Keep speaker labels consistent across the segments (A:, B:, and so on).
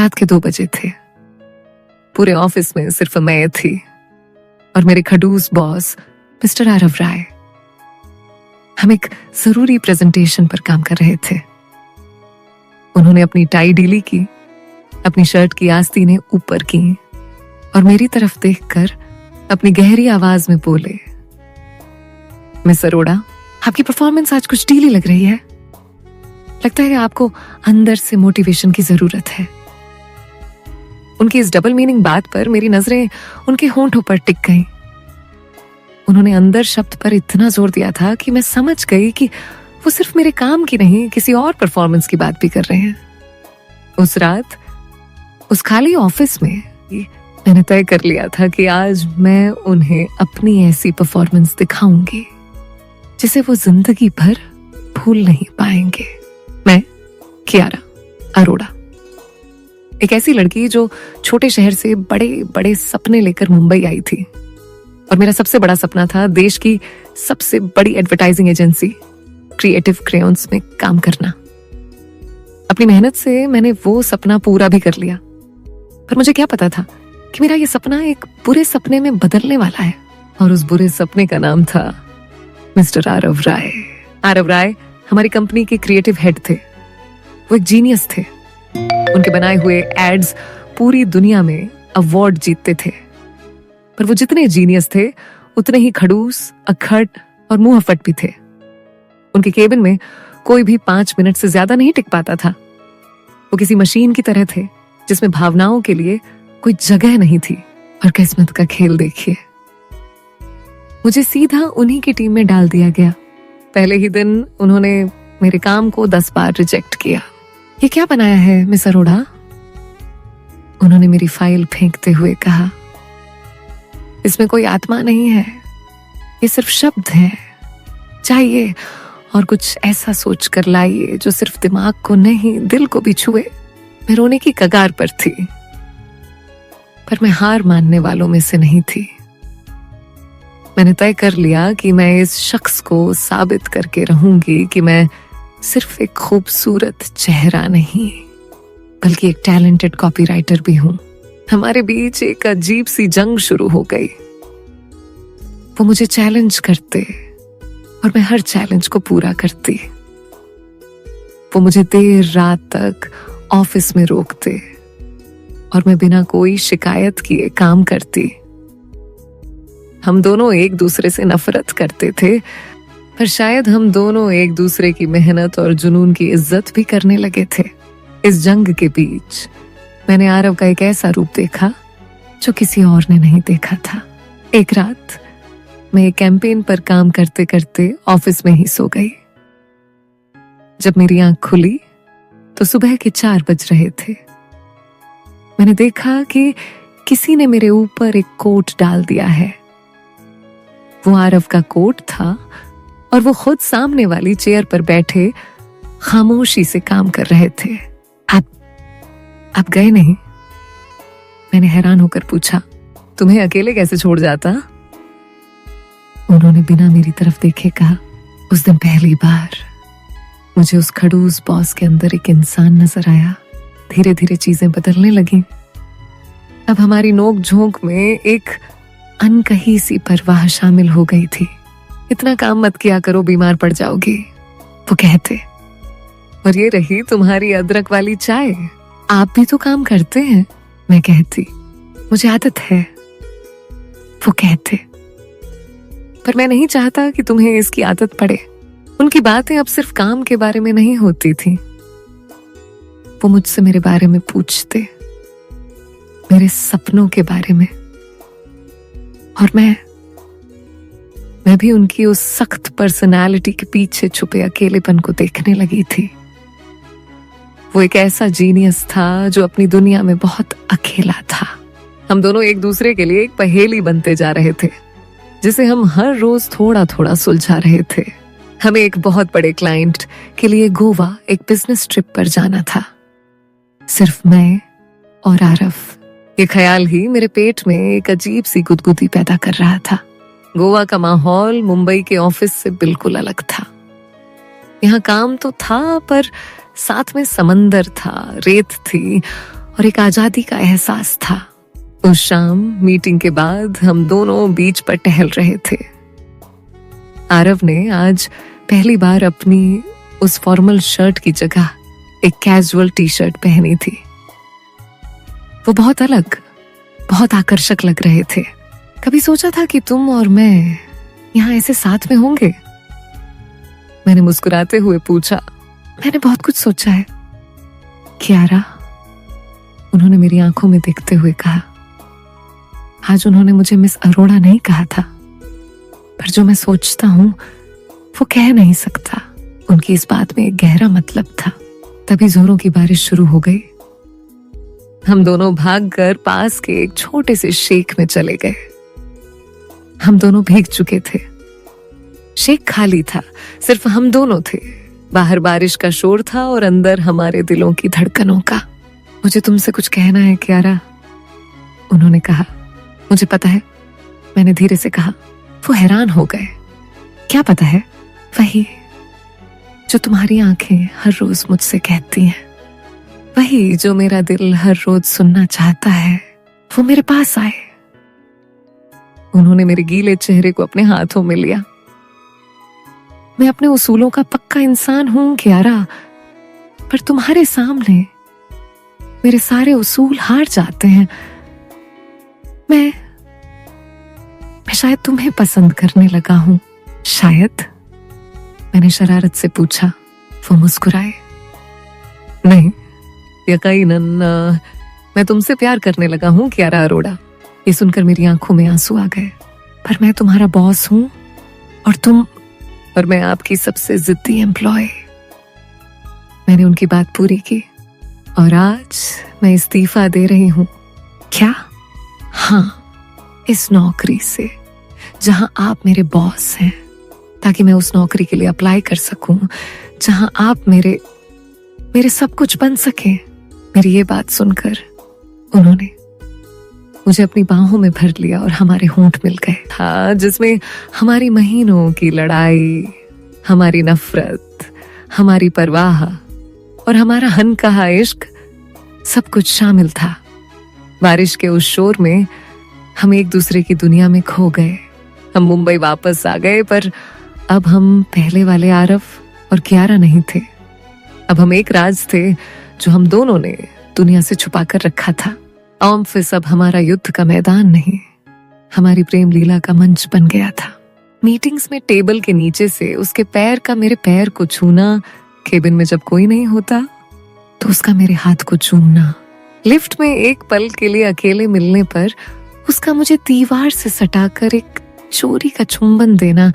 A: रात के 2 बजे थे। पूरे ऑफिस में सिर्फ मैं थी और मेरे खडूस बॉस मिस्टर आरव राय। हम एक जरूरी प्रेजेंटेशन पर काम कर रहे थे। उन्होंने अपनी टाई ढीली की, अपनी शर्ट की आस्तीनें ऊपर की और मेरी तरफ देखकर अपनी गहरी आवाज में बोले, मिस अरोड़ा, आपकी परफॉर्मेंस आज कुछ ढीली लग रही है। लगता है आपको अंदर से मोटिवेशन की जरूरत है। उनकी इस डबल मीनिंग बात पर मेरी नजरें उनके होंठों पर टिक गईं। उन्होंने अंदर शब्द पर इतना जोर दिया था कि मैं समझ गई कि वो सिर्फ मेरे काम की नहीं, किसी और परफॉर्मेंस की बात भी कर रहे हैं। उस रात उस खाली ऑफिस में मैंने तय कर लिया था कि आज मैं उन्हें अपनी ऐसी परफॉर्मेंस दिखाऊंगी जिसे वो जिंदगी भर भूल नहीं पाएंगे। मैं कियारा अरोड़ा, एक ऐसी लड़की जो छोटे शहर से बड़े बड़े सपने लेकर मुंबई आई थी। और मेरा सबसे बड़ा सपना था देश की सबसे बड़ी एडवर्टाइजिंग एजेंसी क्रिएटिव क्रेयॉन्स में काम करना। अपनी मेहनत से मैंने वो सपना पूरा भी कर लिया, पर मुझे क्या पता था कि मेरा ये सपना एक बुरे सपने में बदलने वाला है। और उस बुरे सपने का नाम था मिस्टर आरव राय। आरव राय हमारी कंपनी के क्रिएटिव हेड थे। वो एक जीनियस थे। उनके बनाए हुए एड्स पूरी दुनिया में अवार्ड जीतते थे। पर वो जितने जीनियस थे उतने ही खड़ूस, अक्खड़ और मुंहफट भी थे। उनके केबिन में कोई भी 5 मिनट से ज्यादा नहीं टिक पाता था। वो किसी मशीन की तरह थे जिसमें भावनाओं के लिए कोई जगह नहीं थी। और किस्मत का खेल देखिए, मुझे सीधा उन्हीं की टीम में डाल दिया गया। पहले ही दिन उन्होंने मेरे काम को 10 बार रिजेक्ट किया। ये क्या बनाया है मिस अरोड़ा? उन्होंने मेरी फाइल फेंकते हुए कहा, इसमें कोई आत्मा नहीं है, ये सिर्फ शब्द हैं। चाहिए और कुछ ऐसा सोच कर लाइए जो सिर्फ दिमाग को नहीं, दिल को भी छुए। मैं रोने की कगार पर थी, पर मैं हार मानने वालों में से नहीं थी। मैंने तय कर लिया कि मैं इस शख्स को साबित करके रहूंगी कि मैं सिर्फ एक खूबसूरत चेहरा नहीं, बल्कि एक टैलेंटेड कॉपीराइटर भी हूं। हमारे बीच एक अजीब सी जंग शुरू हो गई। वो मुझे चैलेंज करते और मैं हर चैलेंज को पूरा करती। वो मुझे देर रात तक ऑफिस में रोकते और मैं बिना कोई शिकायत किए काम करती। हम दोनों एक दूसरे से नफरत करते थे, पर शायद हम दोनों एक दूसरे की मेहनत और जुनून की इज्जत भी करने लगे थे। इस जंग के बीच मैंने आरव का एक ऐसा रूप देखा जो किसी और ने नहीं देखा था। एक रात मैं एक कैंपेन पर काम करते करते ऑफिस में ही सो गई। जब मेरी आंख खुली तो सुबह के 4 बज रहे थे। मैंने देखा कि किसी ने मेरे ऊपर एक कोट डाल दिया है। वो आरव का कोट था और वो खुद सामने वाली चेयर पर बैठे खामोशी से काम कर रहे थे। आप गए नहीं? मैंने हैरान होकर पूछा। तुम्हें अकेले कैसे छोड़ जाता? उन्होंने बिना मेरी तरफ देखे कहा, उस दिन पहली बार मुझे उस खड़ूस बॉस के अंदर एक इंसान नजर आया। धीरे धीरे चीजें बदलने लगी। अब हमारी नोक झोंक में एक अनकही सी परवाह शामिल हो गई थी। इतना काम मत किया करो, बीमार पड़ जाओगी, वो कहते। और ये रही तुम्हारी अदरक वाली चाय, आप भी तो काम करते हैं, मैं कहती। मुझे आदत है, वो कहते। पर मैं नहीं चाहता कि तुम्हें इसकी आदत पड़े। उनकी बातें अब सिर्फ काम के बारे में नहीं होती थी। वो मुझसे मेरे बारे में पूछते, मेरे सपनों के बारे में। और मैं भी उनकी उस सख्त पर्सनालिटी के पीछे छुपे अकेलेपन को देखने लगी थी। वो एक ऐसा जीनियस था जो अपनी दुनिया में बहुत अकेला था। हम दोनों एक दूसरे के लिए एक पहेली बनते जा रहे थे, जिसे हम हर रोज थोड़ा थोड़ा सुलझा रहे थे। हमें एक बहुत बड़े क्लाइंट के लिए गोवा एक बिजनेस ट्रिप पर जाना था। सिर्फ मैं और आरव। ये ख्याल ही मेरे पेट में एक अजीब सी गुदगुदी पैदा कर रहा था। गोवा का माहौल मुंबई के ऑफिस से बिल्कुल अलग था। यहाँ काम तो था, पर साथ में समंदर था, रेत थी और एक आजादी का एहसास था। उस शाम मीटिंग के बाद हम दोनों बीच पर टहल रहे थे। आरव ने आज पहली बार अपनी उस फॉर्मल शर्ट की जगह एक कैजुअल टी शर्ट पहनी थी। वो बहुत अलग, बहुत आकर्षक लग रहे थे। कभी सोचा था कि तुम और मैं यहाँ ऐसे साथ में होंगे? मैंने मुस्कुराते हुए पूछा। मैंने बहुत कुछ सोचा है कियारा, उन्होंने मेरी आंखों में देखते हुए कहा। आज उन्होंने मुझे मिस अरोड़ा नहीं कहा था, पर जो मैं सोचता हूं वो कह नहीं सकता। उनकी इस बात में एक गहरा मतलब था। तभी जोरों की बारिश शुरू हो गई। हम दोनों भागकर पास के एक छोटे से शेक में चले गए। हम दोनों भीग चुके थे। शेक खाली था, सिर्फ हम दोनों थे। बाहर बारिश का शोर था और अंदर हमारे दिलों की धड़कनों का। मुझे तुमसे कुछ कहना है कियारा, उन्होंने कहा। मुझे पता है, मैंने धीरे से कहा। वो हैरान हो गए। क्या पता है? वही जो तुम्हारी आंखें हर रोज मुझसे कहती हैं, वही जो मेरा दिल हर रोज सुनना चाहता है, वो मेरे पास आए। उन्होंने मेरे गीले चेहरे को अपने हाथों में लिया। मैं अपने उसूलों का पक्का इंसान हूं कियारा, पर तुम्हारे सामने मेरे सारे उसूल हार जाते हैं। मैं शायद तुम्हें पसंद करने लगा हूं। शायद, मैंने शरारत से पूछा। वो मुस्कुराए। नहीं, यकीनन मैं तुमसे प्यार करने लगा हूं कियारा अरोड़ा। ये सुनकर मेरी आंखों में आंसू आ गए। पर मैं तुम्हारा बॉस हूं और मैं आपकी सबसे जिद्दी एम्प्लॉय। मैंने उनकी बात पूरी की और आज मैं इस्तीफा दे रही हूं। क्या? हाँ, इस नौकरी से जहां आप मेरे बॉस हैं, ताकि मैं उस नौकरी के लिए अप्लाई कर सकूं जहां आप मेरे सब कुछ बन सके। मेरी ये बात सुनकर उन्होंने मुझे अपनी बाहों में भर लिया और हमारे होंठ मिल गए था, जिसमें हमारी महीनों की लड़ाई, हमारी नफरत, हमारी परवाह और हमारा हनकहा इश्क सब कुछ शामिल था। बारिश के उस शोर में हम एक दूसरे की दुनिया में खो गए। हम मुंबई वापस आ गए, पर अब हम पहले वाले आरव और कियारा नहीं थे। अब हम एक राज थे जो हम दोनों ने दुनिया से छुपा कर रखा था। ऑफिस अब हमारा युद्ध का मैदान नहीं, हमारी प्रेम लीला का मंच बन गया था। मीटिंग्स में टेबल के नीचे से उसके पैर का मेरे पैर को छूना, केबिन में जब कोई नहीं होता तो उसका मेरे हाथ को चूमना, लिफ्ट में एक पल के लिए अकेले मिलने पर उसका मुझे दीवार से सटाकर एक चोरी का चुंबन देना,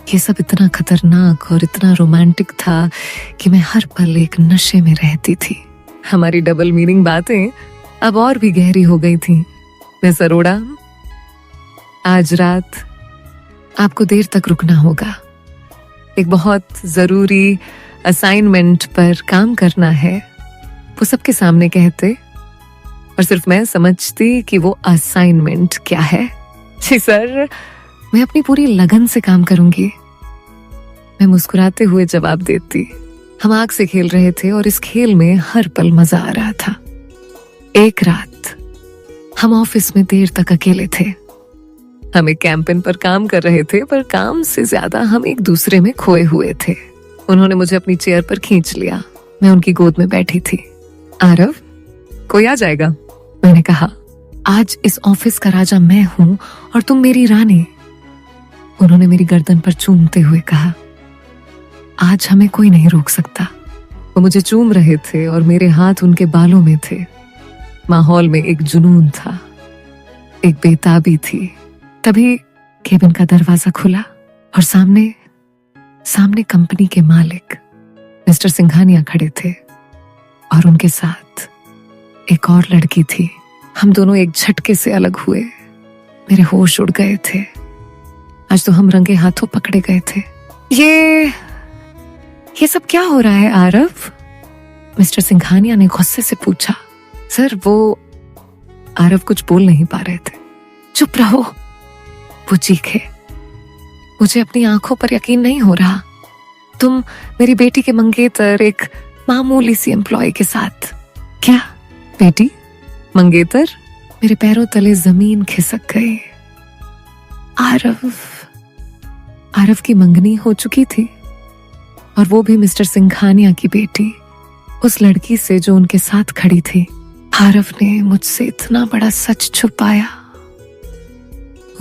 A: ये सब इतना खतरनाक और इतना रोमांटिक था कि मैं हर पल एक नशे में रहती थी। हमारी डबल मीनिंग बातें अब और भी गहरी हो गई थी। मिस अरोड़ा, आज रात आपको देर तक रुकना होगा। एक बहुत जरूरी असाइनमेंट पर काम करना है, वो सबके सामने कहते और सिर्फ मैं समझती कि वो असाइनमेंट क्या है। जी सर, मैं अपनी पूरी लगन से काम करूंगी, मैं मुस्कुराते हुए जवाब देती। हम आग से खेल रहे थे और इस खेल में हर पल मजा आ रहा था। एक रात हम ऑफिस में देर तक अकेले थे। हम एक कैंपेन पर काम कर रहे थे, पर काम से ज्यादा हम एक दूसरे में खोए हुए थे। उन्होंने मुझे अपनी चेयर पर खींच लिया। मैं उनकी गोद में बैठी थी। आरव, कोई आ जाएगा, मैंने कहा। आज इस ऑफिस का राजा मैं हूं और तुम मेरी रानी, उन्होंने मेरी गर्दन पर चूमते हुए कहा। आज हमें कोई नहीं रोक सकता। वो मुझे चूम रहे थे और मेरे हाथ उनके बालों में थे। माहौल में एक जुनून था, एक बेताबी थी। तभी केबिन का दरवाजा खुला और सामने कंपनी के मालिक मिस्टर सिंघानिया खड़े थे और उनके साथ एक और लड़की थी। हम दोनों एक झटके से अलग हुए। मेरे होश उड़ गए थे। आज तो हम रंगे हाथों पकड़े गए थे। ये सब क्या हो रहा है आरव? मिस्टर सिंघानिया ने गुस्से से पूछा। सर, वो आरव कुछ बोल नहीं पा रहे थे। चुप रहो, वो चीखे। मुझे अपनी आंखों पर यकीन नहीं हो रहा। तुम मेरी बेटी के मंगेतर, एक मामूली सी एम्प्लॉय के साथ। क्या बेटी? मंगेतर, मेरे पैरों तले जमीन खिसक गई। आरव आरव की मंगनी हो चुकी थी, और वो भी मिस्टर सिंघानिया की बेटी, उस लड़की से जो उनके साथ खड़ी थी। आरव ने मुझसे इतना बड़ा सच छुपाया।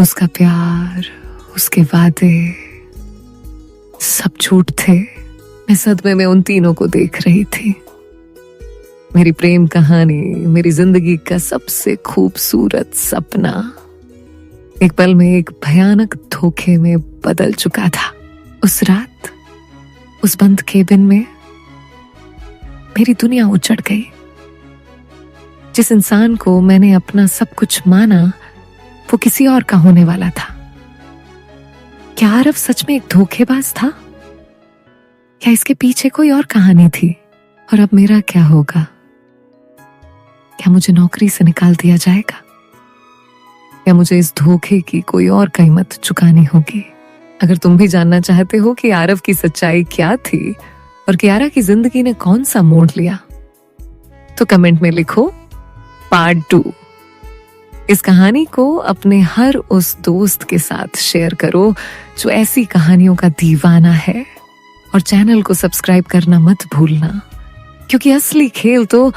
A: उसका प्यार, उसके वादे, सब झूठ थे। मैं सदमे में उन तीनों को देख रही थी। मेरी प्रेम कहानी, मेरी जिंदगी का सबसे खूबसूरत सपना, एक पल में एक भयानक धोखे में बदल चुका था। उस रात, उस बंद केबिन में मेरी दुनिया उजड़ गई। जिस इंसान को मैंने अपना सब कुछ माना, वो किसी और का होने वाला था। क्या आरव सच में एक धोखेबाज था, या इसके पीछे कोई और कहानी थी? और अब मेरा क्या होगा? क्या मुझे नौकरी से निकाल दिया जाएगा, या मुझे इस धोखे की कोई और कीमत चुकानी होगी? अगर तुम भी जानना चाहते हो कि आरव की सच्चाई क्या थी और कियारा की जिंदगी ने कौन सा मोड़ लिया, तो कमेंट में लिखो पार्ट 2। इस कहानी को अपने हर उस दोस्त के साथ शेयर करो जो ऐसी कहानियों का दीवाना है, और चैनल को सब्सक्राइब करना मत भूलना, क्योंकि असली खेल तो